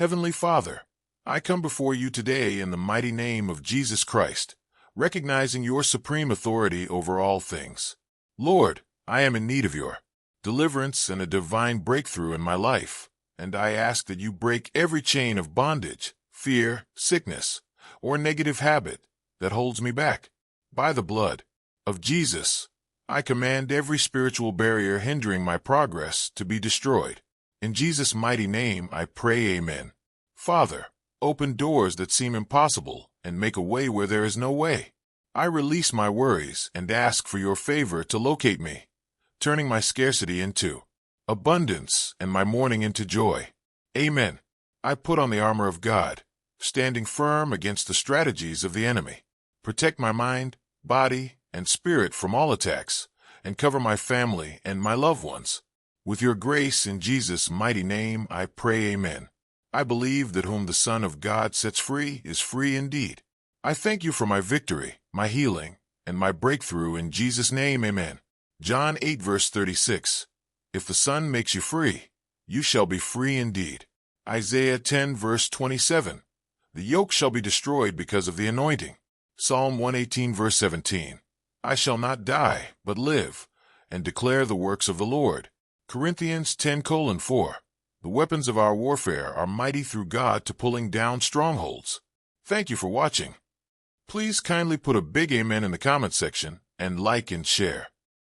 Heavenly Father, I come before you today in the mighty name of Jesus Christ, recognizing your supreme authority over all things. Lord, I am in need of your deliverance and a divine breakthrough in my life, and I ask that you break every chain of bondage, fear, sickness, or negative habit that holds me back. By the blood of Jesus, I command every spiritual barrier hindering my progress to be destroyed. In Jesus' mighty name I pray, amen. Father, open doors that seem impossible and make a way where there is no way. I release my worries and ask for your favor to locate me, turning my scarcity into abundance and my mourning into joy. Amen. I put on the armor of God, standing firm against the strategies of the enemy. Protect my mind, body, and spirit from all attacks, and cover my family and my loved ones. With your grace in Jesus' mighty name, I pray, amen. I believe that whom the Son of God sets free is free indeed. I thank you for my victory, my healing, and my breakthrough in Jesus' name, amen. John 8 verse 36. If the Son makes you free, you shall be free indeed. Isaiah 10 verse 27. The yoke shall be destroyed because of the anointing. Psalm 118 verse 17. I shall not die, but live, and declare the works of the Lord. Corinthians 10:4. The weapons of our warfare are mighty through God to pulling down strongholds. Thank you for watching. Please kindly put a big amen in the comment section and like and share.